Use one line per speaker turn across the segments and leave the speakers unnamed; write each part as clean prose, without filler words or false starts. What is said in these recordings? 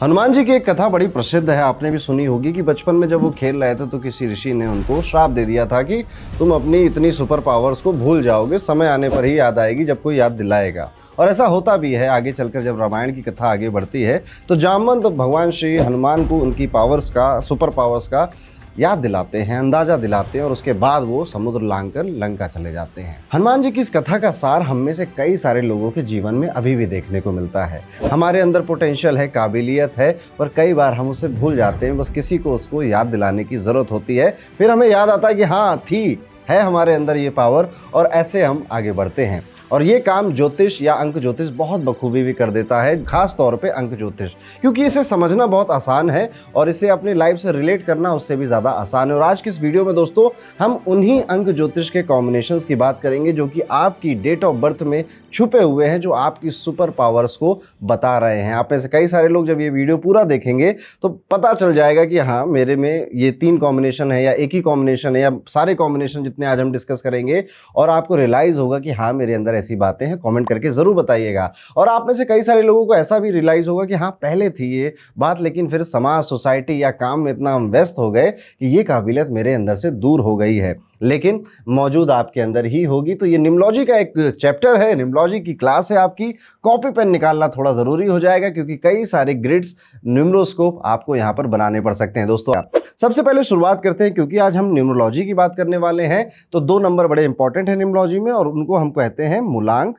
हनुमान जी की एक कथा बड़ी प्रसिद्ध है, आपने भी सुनी होगी कि बचपन में जब वो खेल रहे थे तो किसी ऋषि ने उनको श्राप दे दिया था कि तुम अपनी इतनी सुपर पावर्स को भूल जाओगे, समय आने पर ही याद आएगी जब कोई याद दिलाएगा। और ऐसा होता भी है। आगे चलकर जब रामायण की कथा आगे बढ़ती है तो जामवंत भगवान श्री हनुमान को उनकी पावर्स का, सुपर पावर्स का याद दिलाते हैं, अंदाजा दिलाते हैं और उसके बाद वो समुद्र लांघकर लंका चले जाते हैं। हनुमान जी की इस कथा का सार हम में से कई सारे लोगों के जीवन में अभी भी देखने को मिलता है। हमारे अंदर पोटेंशियल है, काबिलियत है, पर कई बार हम उसे भूल जाते हैं। बस किसी को उसको याद दिलाने की जरूरत होती है, फिर हमें याद आता है कि हाँ थी, है हमारे अंदर ये पावर, और ऐसे हम आगे बढ़ते हैं। और ये काम ज्योतिष या अंक ज्योतिष बहुत बखूबी भी कर देता है, खास तौर पे अंक ज्योतिष, क्योंकि इसे समझना बहुत आसान है और इसे अपनी लाइफ से रिलेट करना उससे भी ज़्यादा आसान है। और आज की इस वीडियो में दोस्तों हम उन्हीं अंक ज्योतिष के कॉम्बिनेशंस की बात करेंगे जो कि आपकी डेट ऑफ बर्थ में छुपे हुए हैं, जो आपकी सुपर पावर्स को बता रहे हैं। आप में से कई सारे लोग जब ये वीडियो पूरा देखेंगे तो पता चल जाएगा कि हाँ मेरे में ये 3 कॉम्बिनेशन है या एक ही कॉम्बिनेशन है या सारे कॉम्बिनेशन जितने आज हम डिस्कस करेंगे, और आपको रियलाइज होगा कि हाँ मेरे अंदर ऐसी बातें हैं। कमेंट करके जरूर बताइएगा। और आप में से कई सारे लोगों को ऐसा भी रियलाइज होगा कि हाँ पहले थी ये बात, लेकिन फिर समाज, सोसाइटी या काम में इतना हम व्यस्त हो गए कि ये काबिलियत मेरे अंदर से दूर हो गई है, लेकिन मौजूद आपके अंदर ही होगी। तो ये न्यूमरोलॉजी का एक चैप्टर है, न्यूमरोलॉजी की क्लास है आपकी। कॉपी पेन निकालना थोड़ा ज़रूरी हो जाएगा क्योंकि कई सारे ग्रिड्स, न्यूमरोस्कोप आपको यहाँ पर बनाने पड़ सकते हैं। दोस्तों सबसे पहले शुरुआत करते हैं, क्योंकि आज हम न्यूमरोलॉजी की बात करने वाले हैं तो 2 नंबर बड़े इंपॉर्टेंट हैं न्यूमरोलॉजी में, और उनको हम कहते हैं मूलांक,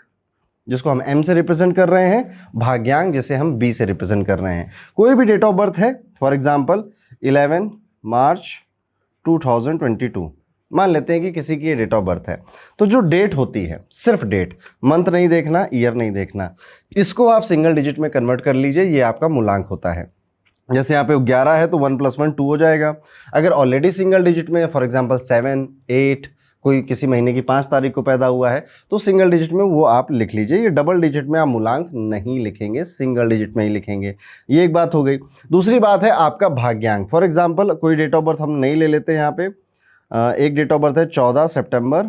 जिसको हम M से रिप्रेजेंट कर रहे हैं, भाग्यांक जिसे हम B से रिप्रेजेंट कर रहे हैं। कोई भी डेट ऑफ बर्थ है, फॉर एग्जांपल 11 मार्च 2022 मान लेते हैं कि किसी की डेट ऑफ बर्थ है, तो जो डेट होती है, सिर्फ डेट, मंथ नहीं देखना, ईयर नहीं देखना, इसको आप सिंगल डिजिट में कन्वर्ट कर लीजिए, ये आपका मूलांक होता है। जैसे यहाँ पे 11 है तो 1 + 1 2 हो जाएगा। अगर ऑलरेडी सिंगल डिजिट में, फॉर एग्जांपल 7, 8, कोई किसी महीने की 5 तारीख को पैदा हुआ है तो सिंगल डिजिट में वो आप लिख लीजिए। ये डबल डिजिट में आप मूलांक नहीं लिखेंगे, सिंगल डिजिट में ही लिखेंगे। ये एक बात हो गई। दूसरी बात है आपका भाग्यांक। फॉर एग्जांपल कोई डेट ऑफ बर्थ हम नहीं ले लेते यहाँ पे, एक डेट ऑफ बर्थ है 14 सितंबर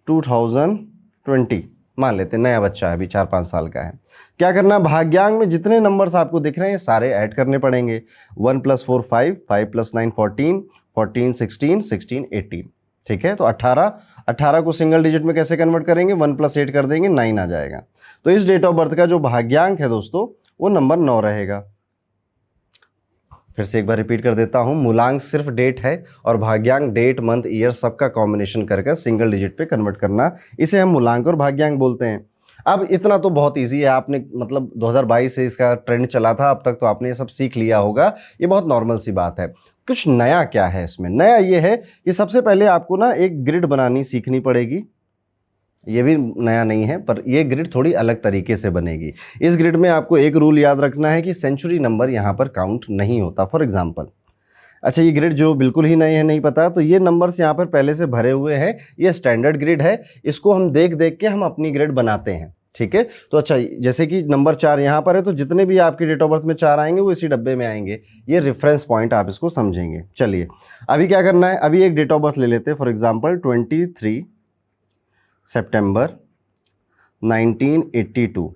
2020 मान लेते हैं, नया बच्चा है, अभी 4-5 साल का है। क्या करना, भाग्यांक में जितने नंबर्स आपको दिख रहे हैं ये सारे ऐड करने पड़ेंगे। 1 + 4 5, 5 + 9 14, 14 16, 16 18, ठीक है। तो 18 को सिंगल डिजिट में कैसे कन्वर्ट करेंगे, 1 + 8 कर देंगे, 9 आ जाएगा। तो इस डेट ऑफ बर्थ का जो भाग्यांक है दोस्तों वो नंबर 9 रहेगा। फिर से एक बार रिपीट कर देता हूं, मूलांक सिर्फ डेट है और भाग्यांक डेट, मंथ, ईयर सबका कॉम्बिनेशन करके सिंगल डिजिट पे कन्वर्ट करना, इसे हम मूलांक और भाग्यांक बोलते हैं। अब इतना तो बहुत इजी है, आपने मतलब 2022 से इसका ट्रेंड चला था, अब तक तो आपने ये सब सीख लिया होगा, ये बहुत नॉर्मल सी बात है। कुछ नया क्या है इसमें? नया ये है कि सबसे पहले आपको ना एक ग्रिड बनानी सीखनी पड़ेगी। ये भी नया नहीं है, पर ये ग्रिड थोड़ी अलग तरीके से बनेगी। इस ग्रिड में आपको एक रूल याद रखना है कि सेंचुरी नंबर यहाँ पर काउंट नहीं होता। फॉर एग्जांपल, अच्छा ये ग्रिड जो बिल्कुल ही नए हैं, नहीं पता, तो ये नंबर्स यहाँ पर पहले से भरे हुए हैं, ये स्टैंडर्ड ग्रिड है, इसको हम देख देख के हम अपनी ग्रिड बनाते हैं, ठीक है। तो अच्छा जैसे कि नंबर 4 यहाँ पर है, तो जितने भी आपके डेट ऑफ बर्थ में 4 आएंगे वो इसी डब्बे में आएंगे। ये रेफरेंस पॉइंट, आप इसको समझेंगे। चलिए अभी क्या करना है, अभी एक डेट ऑफ बर्थ ले लेते हैं, फॉर एग्जाम्पल 23 सितंबर 1982।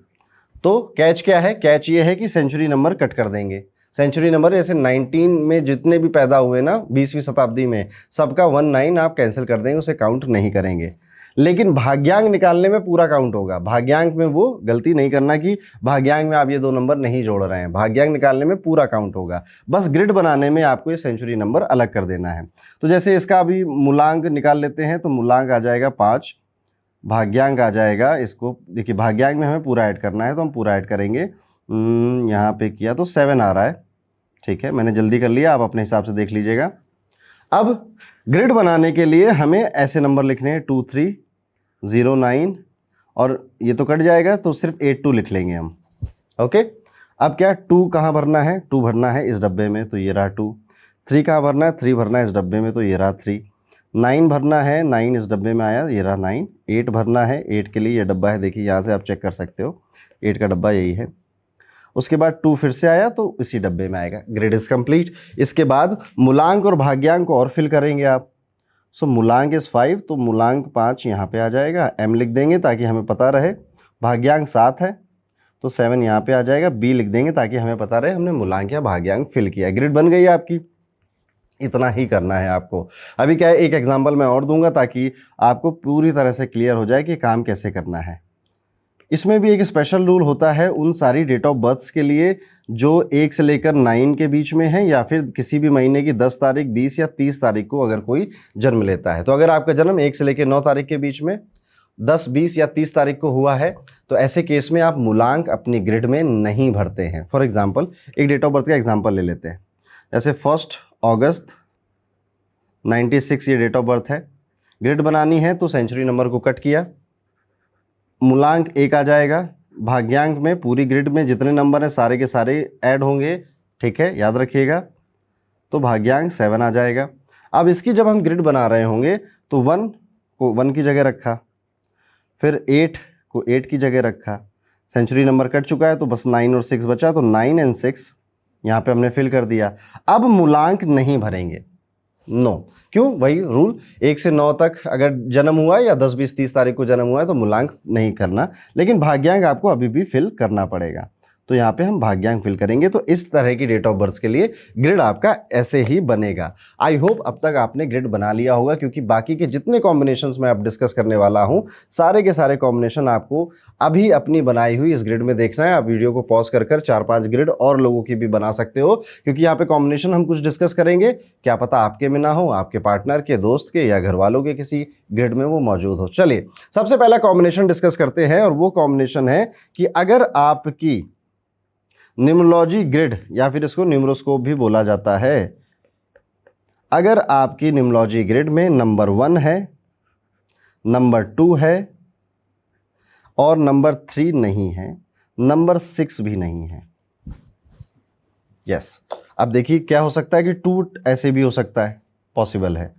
तो कैच क्या है, कैच ये है कि सेंचुरी नंबर कट कर देंगे। सेंचुरी नंबर जैसे 19 में जितने भी पैदा हुए ना 20वीं शताब्दी में, सबका 19 आप कैंसिल कर देंगे, उसे काउंट नहीं करेंगे। लेकिन भाग्यांक निकालने में पूरा काउंट होगा। भाग्यांक में वो गलती नहीं करना कि भाग्यांक में आप ये 2 नंबर नहीं जोड़ रहे हैं, भाग्यांक निकालने में पूरा काउंट होगा। बस ग्रिड बनाने में आपको ये सेंचुरी नंबर अलग कर देना है। तो जैसे इसका अभी मूलांक निकाल लेते हैं, तो मूलांक आ जाएगा 5, भाग्यांक आ जाएगा, इसको देखिए भाग्यांक में हमें पूरा ऐड करना है तो हम पूरा ऐड करेंगे। यहाँ पे किया तो 7 आ रहा है, ठीक है, मैंने जल्दी कर लिया, आप अपने हिसाब से देख लीजिएगा। अब ग्रिड बनाने के लिए हमें ऐसे नंबर लिखने हैं 2309, और ये तो कट जाएगा तो सिर्फ 82 लिख लेंगे हम, ओके। अब क्या, 2 कहाँ भरना है, 2 भरना है इस डब्बे में, तो ये रहा 2। 3 कहाँ भरना है, 3 भरना है इस डब्बे में, तो ये रहा 3। 9 भरना है, 9 इस डब्बे में आया, ये रहा 9। 8 भरना है, 8 के लिए ये डब्बा है, देखिए यहाँ से आप चेक कर सकते हो, 8 का डब्बा यही है। उसके बाद 2 फिर से आया तो इसी डब्बे में आएगा। Grid is complete. इसके बाद मूलांक और भाग्यांक को और फिल करेंगे आप। सो मूलांक इज 5, तो मूलांक 5 यहाँ पे आ जाएगा, M लिख देंगे ताकि हमें पता रहे। भाग्यांक 7 है तो 7 यहाँ पे आ जाएगा, बी लिख देंगे ताकि हमें पता रहे हमने मूलांक या भाग्यांक फिल किया। ग्रिड बन गई है आपकी। इतना ही करना है आपको। अभी क्या है, एक एग्जांपल मैं और दूंगा ताकि आपको पूरी तरह से क्लियर हो जाए कि काम कैसे करना है। इसमें भी एक स्पेशल रूल होता है उन सारी डेट ऑफ बर्थ्स के लिए जो 1 से लेकर 9 के बीच में है, या फिर किसी भी महीने की 10 तारीख, 20 या 30 तारीख को अगर कोई जन्म लेता है। तो अगर आपका जन्म 1 से लेकर 9 तारीख के बीच में 10, 20 या 30 तारीख को हुआ है तो ऐसे केस में आप मूलांक अपनी ग्रिड में नहीं भरते हैं। फॉर एग्जाम्पल एक डेट ऑफ बर्थ का एग्जाम्पल ले लेते हैं, जैसे 1 अगस्त 96 ये डेट ऑफ बर्थ है। ग्रिड बनानी है तो सेंचुरी नंबर को कट किया, मूलांक 1 आ जाएगा। भाग्यांक में पूरी ग्रिड में जितने नंबर हैं सारे के सारे ऐड होंगे, ठीक है, याद रखिएगा। तो भाग्यांक 7 आ जाएगा। अब इसकी जब हम ग्रिड बना रहे होंगे तो 1 को 1 की जगह रखा, फिर 8 को 8 की जगह रखा। सेंचुरी नंबर कट चुका है तो बस 9 और 6 बचा, तो 9 और 6 यहाँ पे हमने फिल कर दिया। अब मूलांक नहीं भरेंगे, नो क्यों, वही रूल 1 से 9 तक अगर जन्म हुआ है या 10, 20, 30 तारीख को जन्म हुआ है तो मूलांक नहीं करना, लेकिन भाग्यांक आपको अभी भी फिल करना पड़ेगा। तो यहाँ पे हम भाग्यांक फिल करेंगे। तो इस तरह की डेट ऑफ बर्थ के लिए ग्रिड आपका ऐसे ही बनेगा। आई होप अब तक आपने ग्रिड बना लिया होगा, क्योंकि बाकी के जितने कॉम्बिनेशंस मैं अब डिस्कस करने वाला हूँ सारे के सारे कॉम्बिनेशन आपको अभी अपनी बनाई हुई इस ग्रिड में देखना है। आप वीडियो को पॉज कर 4-5 ग्रिड और लोगों की भी बना सकते हो, क्योंकि यहाँ पे कॉम्बिनेशन हम कुछ डिस्कस करेंगे, क्या पता आपके में ना हो, आपके पार्टनर के, दोस्त के या घर वालों के किसी ग्रिड में वो मौजूद हो। चलिए सबसे पहला कॉम्बिनेशन डिस्कस करते हैं, और वो कॉम्बिनेशन है कि अगर आपकी न्यूमरोलॉजी ग्रिड या फिर इसको न्यूमरोस्कोप भी बोला जाता है, अगर आपकी न्यूमरोलॉजी ग्रिड में नंबर 1 है, नंबर 2 है और नंबर 3 नहीं है, नंबर 6 भी नहीं है। यस, अब देखिए क्या हो सकता है कि 2 ऐसे भी हो सकता है, पॉसिबल है,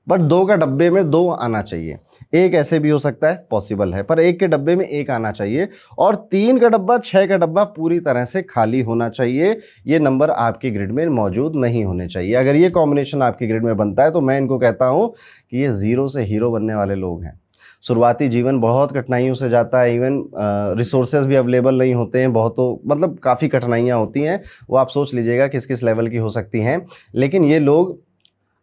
बट 2 का डब्बे में 2 आना चाहिए। 1 ऐसे भी हो सकता है, पॉसिबल है, पर 1 के डब्बे में 1 आना चाहिए, और 3 का डब्बा, 6 का डब्बा पूरी तरह से खाली होना चाहिए। ये नंबर आपकी ग्रिड में मौजूद नहीं होने चाहिए। अगर ये कॉम्बिनेशन आपकी ग्रिड में बनता है तो मैं इनको कहता हूं कि ये जीरो से हीरो बनने वाले लोग हैं। शुरुआती जीवन बहुत कठिनाइयों से जाता है, इवन रिसोर्सेज भी अवेलेबल नहीं होते हैं, बहुत तो मतलब काफ़ी कठिनाइयाँ होती हैं, वो आप सोच लीजिएगा किस किस लेवल की हो सकती हैं। लेकिन ये लोग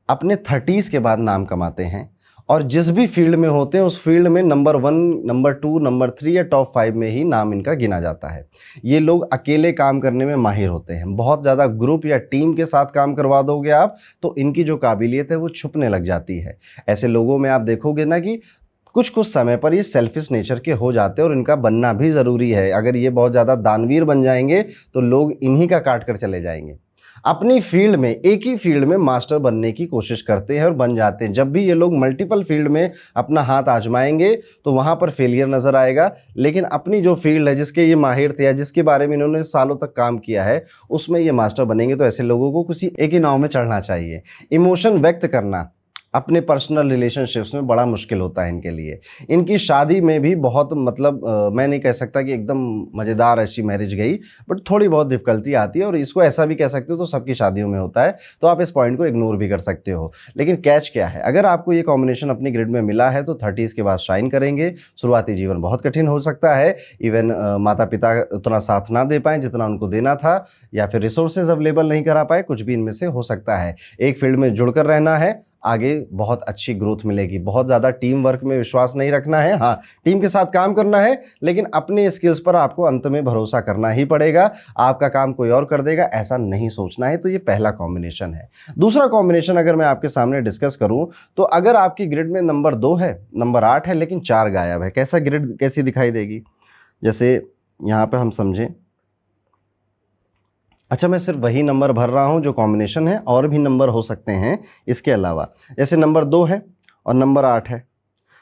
अपने 30s के बाद नाम कमाते हैं, और जिस भी फील्ड में होते हैं उस फील्ड में नंबर 1, नंबर 2, नंबर 3 या टॉप 5 में ही नाम इनका गिना जाता है। ये लोग अकेले काम करने में माहिर होते हैं, बहुत ज़्यादा ग्रुप या टीम के साथ काम करवा दोगे आप तो इनकी जो काबिलियत है वो छुपने लग जाती है। ऐसे लोगों में आप देखोगे ना कि कुछ कुछ समय पर ये सेल्फिश नेचर के हो जाते हैं, और इनका बनना भी ज़रूरी है। अगर ये बहुत ज़्यादा दानवीर बन जाएंगे तो लोग इन्हीं का काट कर चले जाएंगे। अपनी फील्ड में, एक ही फील्ड में मास्टर बनने की कोशिश करते हैं और बन जाते हैं। जब भी ये लोग मल्टीपल फील्ड में अपना हाथ आजमाएंगे तो वहां पर फेलियर नजर आएगा, लेकिन अपनी जो फील्ड है, जिसके ये माहिर थे या जिसके बारे में इन्होंने सालों तक काम किया है, उसमें ये मास्टर बनेंगे। तो ऐसे लोगों को किसी एक ही नाव में चढ़ना चाहिए। इमोशन व्यक्त करना अपने पर्सनल रिलेशनशिप्स में बड़ा मुश्किल होता है इनके लिए। इनकी शादी में भी बहुत मतलब मैं नहीं कह सकता कि एकदम मज़ेदार ऐसी मैरिज गई, बट थोड़ी बहुत डिफिकल्टी आती है, और इसको ऐसा भी कह सकते हो तो सबकी शादियों में होता है। तो आप इस पॉइंट को इग्नोर भी कर सकते हो। लेकिन कैच क्या है, अगर आपको ये कॉम्बिनेशन अपनी ग्रिड में मिला है तो 30s के बाद शाइन करेंगे। शुरुआती जीवन बहुत कठिन हो सकता है, इवन माता पिता उतना साथ ना दे पाएँ जितना उनको देना था, या फिर रिसोर्सेज अवेलेबल नहीं करा पाए, कुछ भी इनमें से हो सकता है। एक फील्ड में जुड़कर रहना है, आगे बहुत अच्छी ग्रोथ मिलेगी। बहुत ज़्यादा टीम वर्क में विश्वास नहीं रखना है, हाँ टीम के साथ काम करना है, लेकिन अपने स्किल्स पर आपको अंत में भरोसा करना ही पड़ेगा। आपका काम कोई और कर देगा ऐसा नहीं सोचना है। तो ये पहला कॉम्बिनेशन है। दूसरा कॉम्बिनेशन अगर मैं आपके सामने डिस्कस करूं तो अगर आपकी ग्रिड में नंबर 2 है, नंबर 8 है, लेकिन 4 गायब है, कैसा ग्रिड कैसी दिखाई देगी? जैसे यहाँ पे हम समझें, अच्छा मैं सिर्फ वही नंबर भर रहा हूं जो कॉम्बिनेशन है, और भी नंबर हो सकते हैं इसके अलावा। जैसे नंबर 2 है और नंबर 8 है,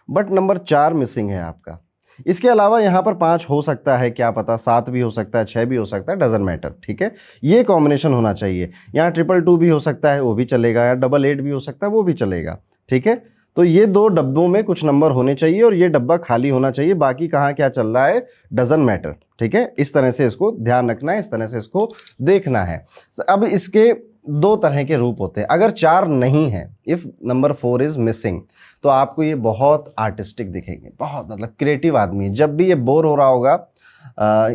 बट नंबर 4 मिसिंग है आपका। इसके अलावा यहाँ पर 5 हो सकता है, क्या पता 7 भी हो सकता है, 6 भी हो सकता है, डजंट मैटर, ठीक है। ये कॉम्बिनेशन होना चाहिए। यहाँ 222 भी हो सकता है, वो भी चलेगा, या 88 भी हो सकता है, वो भी चलेगा, ठीक है। तो ये 2 डब्बों में कुछ नंबर होने चाहिए, और ये डब्बा खाली होना चाहिए। बाकी कहाँ क्या चल रहा है डजंट मैटर, ठीक है। इस तरह से इसको ध्यान रखना है, इस तरह से इसको देखना है। अब इसके 2 तरह के रूप होते हैं। अगर 4 नहीं है, इफ नंबर 4 इज मिसिंग, तो आपको ये बहुत आर्टिस्टिक दिखेंगे, बहुत मतलब क्रिएटिव आदमी है। जब भी ये बोर हो रहा होगा,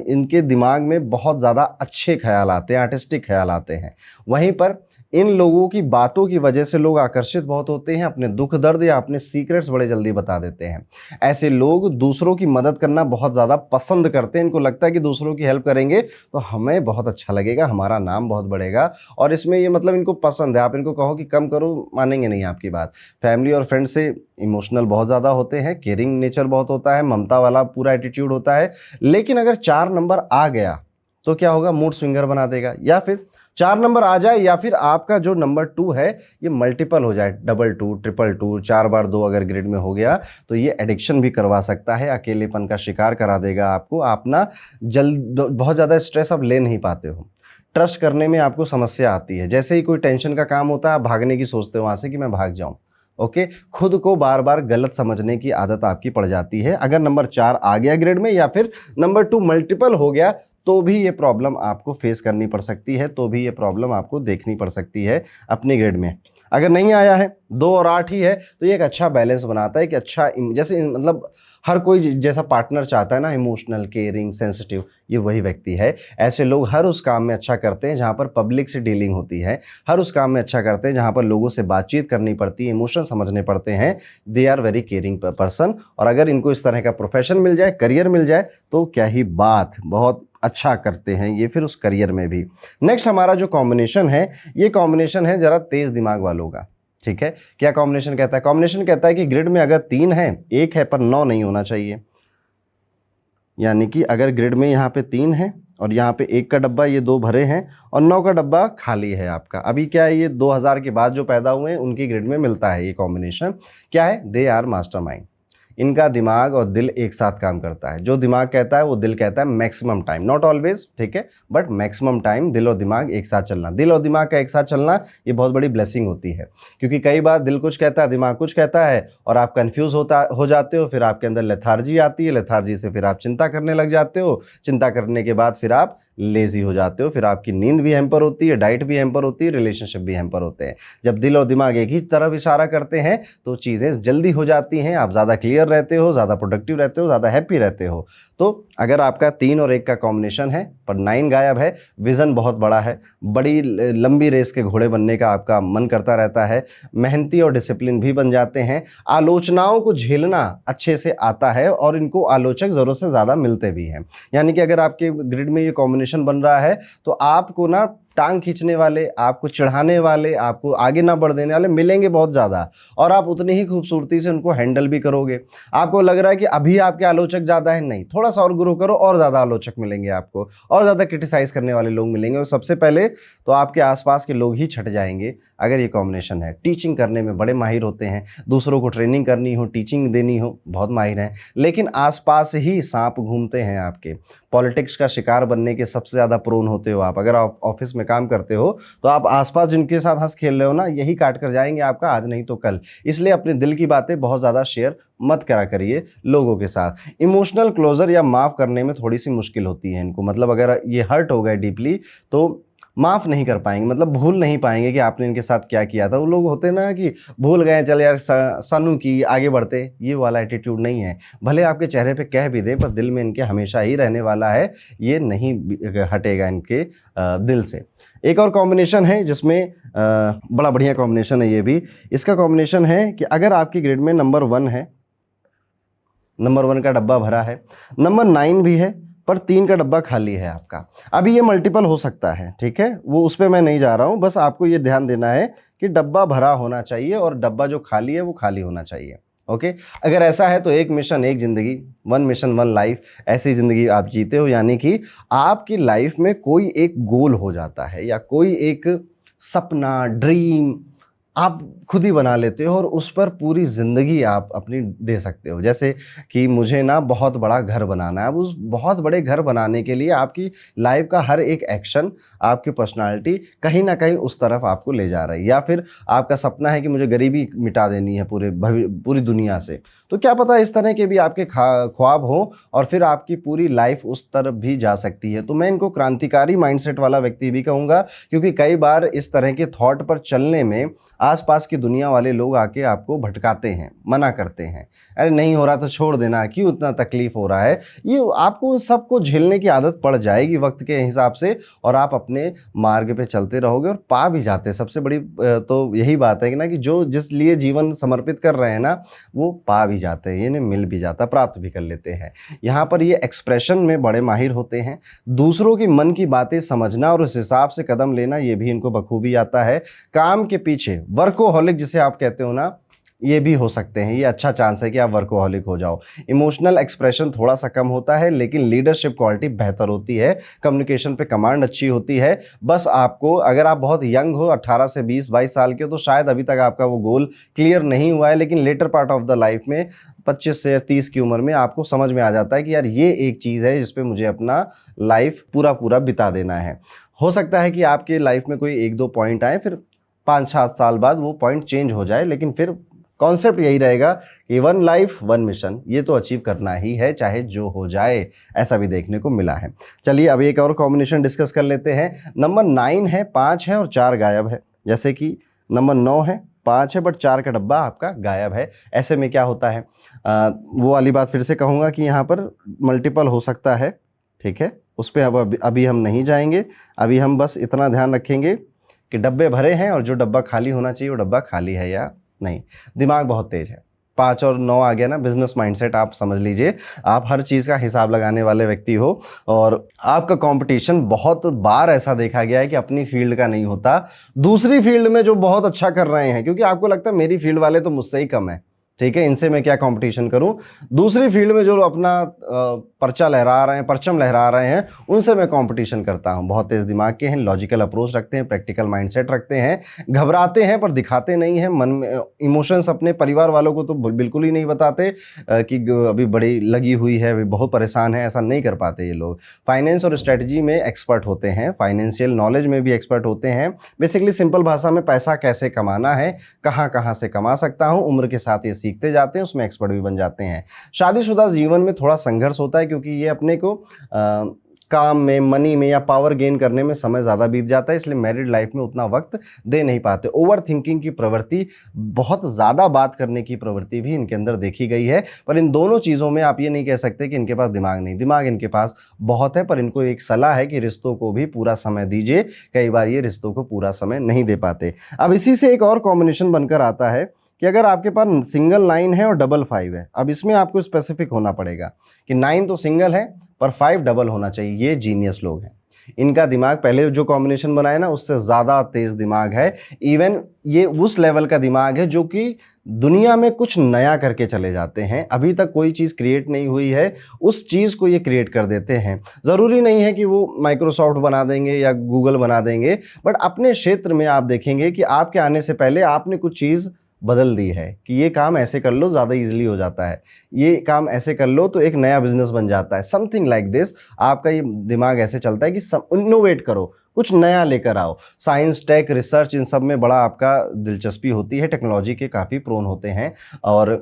इनके दिमाग में बहुत ज़्यादा अच्छे ख्याल आते हैं, आर्टिस्टिक ख्याल आते हैं। वहीं पर इन लोगों की बातों की वजह से लोग आकर्षित बहुत होते हैं, अपने दुख दर्द या अपने सीक्रेट्स बड़े जल्दी बता देते हैं। ऐसे लोग दूसरों की मदद करना बहुत ज़्यादा पसंद करते हैं। इनको लगता है कि दूसरों की हेल्प करेंगे तो हमें बहुत अच्छा लगेगा, हमारा नाम बहुत बढ़ेगा, और इसमें ये मतलब इनको पसंद है। आप इनको कहो कि कम करो, मानेंगे नहीं आपकी बात। फैमिली और फ्रेंड से इमोशनल बहुत ज़्यादा होते हैं, केयरिंग नेचर बहुत होता है, ममता वाला पूरा एटीट्यूड होता है। लेकिन अगर 4 नंबर आ गया तो क्या होगा, मूड स्विंगर बना देगा। या फिर 4 नंबर आ जाए या फिर आपका जो नंबर 2 है ये मल्टीपल हो जाए, डबल 2, ट्रिपल 2, 4 बार 2 अगर ग्रिड में हो गया तो ये एडिक्शन भी करवा सकता है, अकेलेपन का शिकार करा देगा आपको। आप ना बहुत ज़्यादा स्ट्रेस अब ले नहीं पाते हो, ट्रस्ट करने में आपको समस्या आती है। जैसे ही कोई टेंशन का काम होता है आप भागने की सोचते हो वहाँ से कि मैं भाग जाऊँ। ओके, खुद को बार बार गलत समझने की आदत आपकी पड़ जाती है। अगर नंबर 4 आ गया ग्रेड में या फिर नंबर 2 मल्टीपल हो गया तो भी ये प्रॉब्लम आपको फेस करनी पड़ सकती है, तो भी ये प्रॉब्लम आपको देखनी पड़ सकती है अपने ग्रेड में। अगर नहीं आया है, 2 और 8 ही है, तो ये एक अच्छा बैलेंस बनाता है कि अच्छा जैसे मतलब हर कोई जैसा पार्टनर चाहता है ना, इमोशनल, केयरिंग, सेंसिटिव, ये वही व्यक्ति है। ऐसे लोग हर उस काम में अच्छा करते हैं जहाँ पर पब्लिक से डीलिंग होती है, हर उस काम में अच्छा करते हैं जहाँ पर लोगों से बातचीत करनी पड़ती है, इमोशन समझने पड़ते हैं। They are very caring person. और अगर इनको इस तरह का प्रोफेशन मिल जाए, करियर मिल जाए, तो क्या ही बात, बहुत अच्छा करते हैं ये फिर उस करियर में भी। नेक्स्ट हमारा जो कॉम्बिनेशन है, ये कॉम्बिनेशन है जरा तेज दिमाग वालों का। ठीक है, क्या कॉम्बिनेशन कहता है? कॉम्बिनेशन कहता है कि ग्रिड में अगर 3 है, 1 है पर 9 नहीं होना चाहिए। यानी कि अगर ग्रिड में यहाँ पे 3 है और यहाँ पे 1 का डब्बा, ये 2 भरे हैं और 9 का डब्बा खाली है आपका। अभी क्या है, ये 2000 के बाद जो पैदा हुए हैं उनकी ग्रिड में मिलता है ये कॉम्बिनेशन। क्या है? They are mastermind. इनका दिमाग और दिल एक साथ काम करता है। जो दिमाग कहता है वो दिल कहता है, मैक्सिमम टाइम, नॉट ऑलवेज, ठीक है, बट मैक्सिमम टाइम दिल और दिमाग एक साथ चलना। दिल और दिमाग का एक साथ चलना ये बहुत बड़ी ब्लेसिंग होती है, क्योंकि कई बार दिल कुछ कहता है, दिमाग कुछ कहता है और आप कंफ्यूज हो जाते हो। फिर आपके अंदर लेथार्जी आती है, लेथार्जी से फिर आप चिंता करने लग जाते हो, चिंता करने के बाद फिर आप लेजी हो जाते हो, फिर आपकी नींद भी हैम्पर होती है, डाइट भी हैम्पर होती है, रिलेशनशिप भी हैम्पर होते हैं। जब दिल और दिमाग एक ही तरफ इशारा करते हैं तो चीज़ें जल्दी हो जाती हैं, आप ज़्यादा क्लियर रहते हो, ज़्यादा प्रोडक्टिव रहते हो, ज़्यादा हैप्पी रहते हो। तो अगर आपका 3 और 1 का कॉम्बिनेशन है पर 9 गायब है, विज़न बहुत बड़ा है, बड़ी लंबी रेस के घोड़े बनने का आपका मन करता रहता है, मेहनती और डिसिप्लिन भी बन जाते हैं, आलोचनाओं को झेलना अच्छे से आता है और इनको आलोचक ज़रूरत से ज़्यादा मिलते भी हैं। यानी कि अगर आपके ग्रिड में ये कॉम्बिनेशन बन रहा है तो आपको ना टांग खींचने वाले, आपको चिढ़ाने वाले, आपको आगे ना बढ़ देने वाले मिलेंगे बहुत ज़्यादा, और आप उतनी ही खूबसूरती से उनको हैंडल भी करोगे। आपको लग रहा है कि अभी आपके आलोचक ज़्यादा है, नहीं, थोड़ा सा और ग्रो करो और ज़्यादा आलोचक मिलेंगे आपको, और ज़्यादा क्रिटिसाइज़ करने वाले लोग मिलेंगे। और सबसे पहले तो आपके आसपास के लोग ही छट जाएंगे अगर ये कॉम्बिनेशन है। टीचिंग करने में बड़े माहिर होते हैं, दूसरों को ट्रेनिंग करनी हो, टीचिंग देनी हो, बहुत माहिर हैं, लेकिन आसपास ही सांप घूमते हैं आपके। पॉलिटिक्स का शिकार बनने के सबसे ज़्यादा प्रोन होते हो आप। अगर आप ऑफिस में काम करते हो तो आप आसपास जिनके साथ हंस खेल रहे हो ना, यही काट कर जाएंगे आपका, आज नहीं तो कल। इसलिए अपने दिल की बातें बहुत ज़्यादा शेयर मत करा करिए लोगों के साथ। इमोशनल क्लोजर या माफ़ करने में थोड़ी सी मुश्किल होती है इनको, मतलब अगर ये हर्ट हो गए डीपली तो माफ़ नहीं कर पाएंगे, मतलब भूल नहीं पाएंगे कि आपने इनके साथ क्या किया था। वो लोग होते ना कि भूल गए, चल यार सनू की, आगे बढ़ते, ये वाला एटीट्यूड नहीं है। भले आपके चेहरे पे कह भी दे पर दिल में इनके हमेशा ही रहने वाला है, ये नहीं हटेगा इनके दिल से। एक और कॉम्बिनेशन है जिसमें बड़ा बढ़िया कॉम्बिनेशन है ये भी। इसका कॉम्बिनेशन है कि अगर आपकी ग्रिड में नंबर 1 है, नंबर 1 का डब्बा भरा है, नंबर 9 भी है पर 3 का डब्बा खाली है आपका। अभी ये मल्टीपल हो सकता है, ठीक है, वो उस पर मैं नहीं जा रहा हूँ, बस आपको ये ध्यान देना है कि डब्बा भरा होना चाहिए और डब्बा जो खाली है वो खाली होना चाहिए। ओके, अगर ऐसा है तो एक मिशन एक ज़िंदगी, 1 मिशन 1 लाइफ, ऐसी ज़िंदगी आप जीते हो। यानी कि आपकी लाइफ में कोई एक गोल हो जाता है या कोई एक सपना, ड्रीम आप खुद ही बना लेते हो और उस पर पूरी ज़िंदगी आप अपनी दे सकते हो। जैसे कि मुझे ना बहुत बड़ा घर बनाना है, अब उस बहुत बड़े घर बनाने के लिए आपकी लाइफ का हर एक एक्शन, आपकी पर्सनालिटी कहीं ना कहीं उस तरफ आपको ले जा रही है। या फिर आपका सपना है कि मुझे गरीबी मिटा देनी है पूरी दुनिया से, तो क्या पता इस तरह के भी आपके ख्वाब हो और फिर आपकी पूरी लाइफ उस तरफ भी जा सकती है। तो मैं इनको क्रांतिकारी माइंडसेट वाला व्यक्ति भी कहूँगा, क्योंकि कई बार इस तरह के थॉट पर चलने में आसपास की दुनिया वाले लोग आके आपको भटकाते हैं, मना करते हैं, अरे नहीं हो रहा तो छोड़ देना, क्यों इतना तकलीफ हो रहा है। ये आपको उन सबको झेलने की आदत पड़ जाएगी वक्त के हिसाब से, और आप अपने मार्ग पे चलते रहोगे और पा भी जाते हैं। सबसे बड़ी तो यही बात है कि ना, कि जो जिस लिए जीवन समर्पित कर रहे हैं ना, वो पा भी जाते हैं, ये नहीं मिल भी जाता, प्राप्त भी कर लेते हैं। यहाँ पर ये एक्सप्रेशन में बड़े माहिर होते हैं, दूसरों की मन की बातें समझना और उस हिसाब से कदम लेना, ये भी इनको बखूबी आता है। काम के पीछे वर्कोहॉलिक जिसे आप कहते हो ना, ये भी हो सकते हैं, ये अच्छा चांस है कि आप वर्कोहॉलिक हो जाओ। इमोशनल एक्सप्रेशन थोड़ा सा कम होता है, लेकिन लीडरशिप क्वालिटी बेहतर होती है, कम्युनिकेशन पे कमांड अच्छी होती है। बस आपको, अगर आप बहुत यंग हो, 18 से 20-22 साल के हो, तो शायद अभी तक आपका वो गोल क्लियर नहीं हुआ है, लेकिन latter part of the life में 25 से 30 की उम्र में आपको समझ में आ जाता है कि यार ये एक चीज़ है जिस पे मुझे अपना लाइफ पूरा पूरा बिता देना है। हो सकता है कि आपके लाइफ में कोई 1-2 पॉइंट आए, फिर 5-7 साल बाद वो पॉइंट चेंज हो जाए, लेकिन फिर कॉन्सेप्ट यही रहेगा कि 1 लाइफ 1 मिशन, ये तो अचीव करना ही है, चाहे जो हो जाए। ऐसा भी देखने को मिला है। चलिए अब एक और कॉम्बिनेशन डिस्कस कर लेते हैं। नंबर 9 है, 5 है और 4 गायब है। जैसे कि नंबर 9 है, 5 है, बट 4 का डब्बा आपका गायब है। ऐसे में क्या होता है, वो वाली बात फिर से कहूँगा कि यहाँ पर मल्टीपल हो सकता है, ठीक है, उस पर अब अभी हम नहीं जाएंगे। अभी हम बस इतना ध्यान रखेंगे कि डब्बे भरे हैं और जो डब्बा खाली होना चाहिए वो डब्बा खाली है या नहीं। दिमाग बहुत तेज है। 5 और 9 आ गया ना, बिजनेस माइंडसेट आप समझ लीजिए। आप हर चीज़ का हिसाब लगाने वाले व्यक्ति हो, और आपका कंपटीशन बहुत बार ऐसा देखा गया है कि अपनी फील्ड का नहीं होता, दूसरी फील्ड में जो बहुत अच्छा कर रहे हैं, क्योंकि आपको लगता है मेरी फील्ड वाले तो मुझसे ही कम है, ठीक है, इनसे मैं क्या कंपटीशन करूं। दूसरी फील्ड में जो अपना पर्चा लहरा रहे हैं, परचम लहरा रहे हैं, उनसे मैं कंपटीशन करता हूं। बहुत तेज दिमाग के हैं, लॉजिकल अप्रोच रखते हैं, प्रैक्टिकल माइंडसेट रखते हैं, घबराते हैं पर दिखाते नहीं हैं। मन में इमोशंस अपने परिवार वालों को तो बिल्कुल ही नहीं बताते कि अभी बड़ी लगी हुई है, अभी बहुत परेशान है, ऐसा नहीं कर पाते ये लोग। फाइनेंस और स्ट्रेटजी में एक्सपर्ट होते हैं, फाइनेंशियल नॉलेज में भी एक्सपर्ट होते हैं। बेसिकली सिंपल भाषा में पैसा कैसे कमाना है, कहाँ कहाँ से कमा सकता हूँ, उम्र के साथ ये सीखते जाते हैं, उसमें एक्सपर्ट भी बन जाते हैं। शादीशुदा जीवन में थोड़ा संघर्ष होता है, क्योंकि ये अपने को काम में, मनी में या पावर गेन करने में समय ज़्यादा बीत जाता है, इसलिए मैरिड लाइफ में उतना वक्त दे नहीं पाते। ओवर थिंकिंग की प्रवृत्ति, बहुत ज़्यादा बात करने की प्रवृत्ति भी इनके अंदर देखी गई है। पर इन दोनों चीज़ों में आप ये नहीं कह सकते कि इनके पास दिमाग नहीं, दिमाग इनके पास बहुत है। पर इनको एक सलाह है कि रिश्तों को भी पूरा समय दीजिए, कई बार ये रिश्तों को पूरा समय नहीं दे पाते। अब इसी से एक और कॉम्बिनेशन बनकर आता है कि अगर आपके पास सिंगल 9 है और डबल 5 है। अब इसमें आपको स्पेसिफिक होना पड़ेगा कि 9 तो सिंगल है पर 5 डबल होना चाहिए। ये जीनियस लोग हैं, इनका दिमाग पहले जो कॉम्बिनेशन बनाया ना उससे ज़्यादा तेज दिमाग है। इवन ये उस लेवल का दिमाग है जो कि दुनिया में कुछ नया करके चले जाते हैं। अभी तक कोई चीज़ क्रिएट नहीं हुई है, उस चीज़ को ये क्रिएट कर देते हैं। ज़रूरी नहीं है कि वो माइक्रोसॉफ्ट बना देंगे या गूगल बना देंगे, बट अपने क्षेत्र में आप देखेंगे कि आपके आने से पहले आपने कुछ चीज़ बदल दी है कि ये काम ऐसे कर लो, ज़्यादा इजीली हो जाता है, ये काम ऐसे कर लो तो एक नया बिजनेस बन जाता है, समथिंग लाइक दिस। आपका ये दिमाग ऐसे चलता है कि इनोवेट करो, कुछ नया लेकर आओ। साइंस, टेक, रिसर्च, इन सब में बड़ा आपका दिलचस्पी होती है, टेक्नोलॉजी के काफ़ी प्रोन होते हैं। और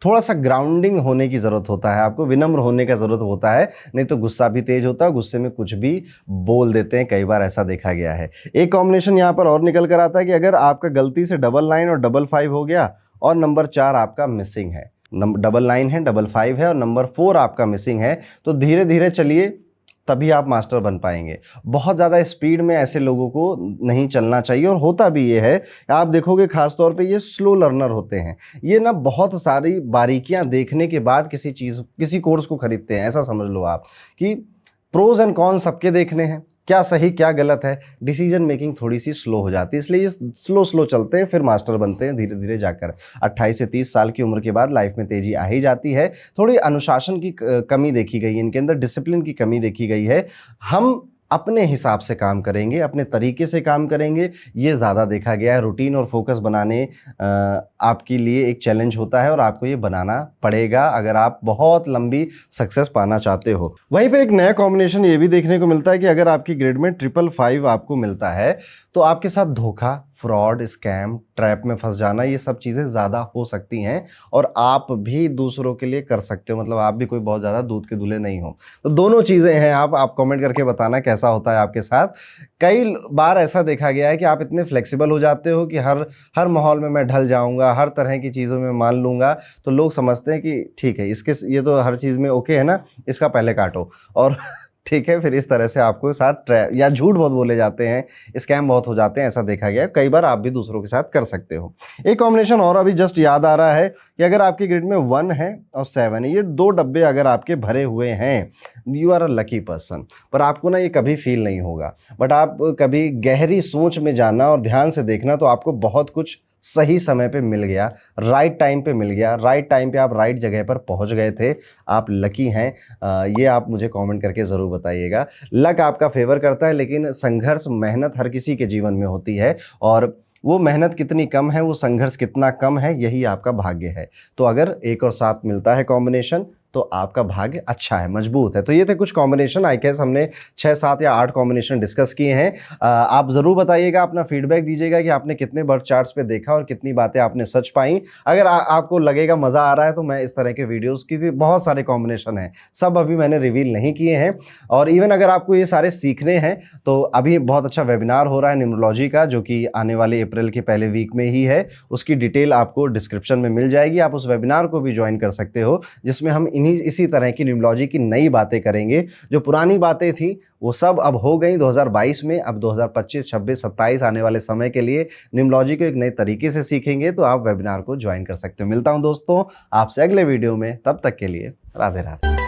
थोड़ा सा ग्राउंडिंग होने की ज़रूरत होता है, आपको विनम्र होने का ज़रूरत होता है, नहीं तो गुस्सा भी तेज होता है, गुस्से में कुछ भी बोल देते हैं, कई बार ऐसा देखा गया है। एक कॉम्बिनेशन यहाँ पर और निकल कर आता है कि अगर आपका गलती से डबल 9 और डबल 5 हो गया और नंबर 4 आपका मिसिंग है, डबल 9 है, डबल 5 है और नंबर 4 आपका मिसिंग है, तो धीरे धीरे चलिए, तभी आप मास्टर बन पाएंगे। बहुत ज़्यादा स्पीड में ऐसे लोगों को नहीं चलना चाहिए, और होता भी ये है, आप देखोगे खास तौर पे ये स्लो लर्नर होते हैं। ये ना बहुत सारी बारीकियां देखने के बाद किसी कोर्स को खरीदते हैं। ऐसा समझ लो आप कि प्रोज एंड कॉन सबके देखने हैं, क्या सही क्या गलत है, डिसीजन मेकिंग थोड़ी सी स्लो हो जाती है, इसलिए ये स्लो चलते हैं, फिर मास्टर बनते हैं धीरे धीरे जाकर। 28 से 30 साल की उम्र के बाद लाइफ में तेजी आ ही जाती है। थोड़ी अनुशासन की कमी देखी गई है इनके अंदर, डिसिप्लिन की कमी देखी गई है। हम अपने हिसाब से काम करेंगे, अपने तरीके से काम करेंगे, ये ज़्यादा देखा गया है। रूटीन और फोकस बनाने आपके लिए एक चैलेंज होता है, और आपको ये बनाना पड़ेगा अगर आप बहुत लंबी सक्सेस पाना चाहते हो। वहीं पर एक नया कॉम्बिनेशन ये भी देखने को मिलता है कि अगर आपकी ग्रेड में 555 आपको मिलता है तो आपके साथ धोखा, फ्रॉड, स्कैम, ट्रैप में फंस जाना, ये सब चीज़ें ज़्यादा हो सकती हैं और आप भी दूसरों के लिए कर सकते हो, मतलब आप भी कोई बहुत ज़्यादा दूध के दूल्हे नहीं हो। तो दोनों चीज़ें हैं, आप कमेंट करके बताना कैसा होता है आपके साथ। कई बार ऐसा देखा गया है कि आप इतने फ्लेक्सिबल हो जाते हो कि हर माहौल में मैं ढल जाऊँगा, हर तरह की चीज़ों में मान लूँगा, तो लोग समझते हैं कि ठीक है, इसके ये तो हर चीज़ में ओके है ना, इसका पहले काटो और ठीक है, फिर इस तरह से आपको साथ ट्रै या झूठ बहुत बोले जाते हैं, स्कैम बहुत हो जाते हैं, ऐसा देखा गया है। कई बार आप भी दूसरों के साथ कर सकते हो। एक कॉम्बिनेशन और अभी जस्ट याद आ रहा है कि अगर आपकी ग्रिड में 1 है और 7 है, ये 2 डब्बे अगर आपके भरे हुए हैं, you are a lucky person. पर आपको ना ये कभी फ़ील नहीं होगा, बट आप कभी गहरी सोच में जाना और ध्यान से देखना तो आपको बहुत कुछ सही समय पे मिल गया, राइट टाइम पे मिल गया, राइट टाइम पे आप राइट जगह पर पहुँच गए थे, आप लकी हैं। ये आप मुझे कमेंट करके ज़रूर बताइएगा। लक आपका फ़ेवर करता है, लेकिन संघर्ष, मेहनत हर किसी के जीवन में होती है और वो मेहनत कितनी कम है, वो संघर्ष कितना कम है, यही आपका भाग्य है। तो अगर 1 और 7 मिलता है कॉम्बिनेशन, तो आपका भाग्य अच्छा है, मजबूत है। तो ये थे कुछ कॉम्बिनेशन, आई गेस हमने 6, 7 या 8 कॉम्बिनेशन डिस्कस किए हैं। आप ज़रूर बताइएगा, अपना फीडबैक दीजिएगा कि आपने कितने बर्थ चार्ट्स पे देखा और कितनी बातें आपने सच पाई। अगर आपको लगेगा मज़ा आ रहा है तो मैं इस तरह के वीडियोज़, क्योंकि बहुत सारे कॉम्बिनेशन हैं, सब अभी मैंने रिवील नहीं किए हैं। और इवन अगर आपको ये सारे सीखने हैं तो अभी बहुत अच्छा वेबिनार हो रहा है न्यूमरोलॉजी का, जो कि आने वाले अप्रैल के पहले वीक में ही है। उसकी डिटेल आपको डिस्क्रिप्शन में मिल जाएगी, आप उस वेबिनार को भी ज्वाइन कर सकते हो, जिसमें हम इसी तरह की न्यूमरोलॉजी की नई बातें करेंगे। जो पुरानी बातें थी वो सब अब हो गई 2022 में, अब 2025, 26, 27 आने वाले समय के लिए न्यूमरोलॉजी को एक नए तरीके से सीखेंगे, तो आप वेबिनार को ज्वाइन कर सकते हो। मिलता हूं दोस्तों आपसे अगले वीडियो में, तब तक के लिए राधे राधे।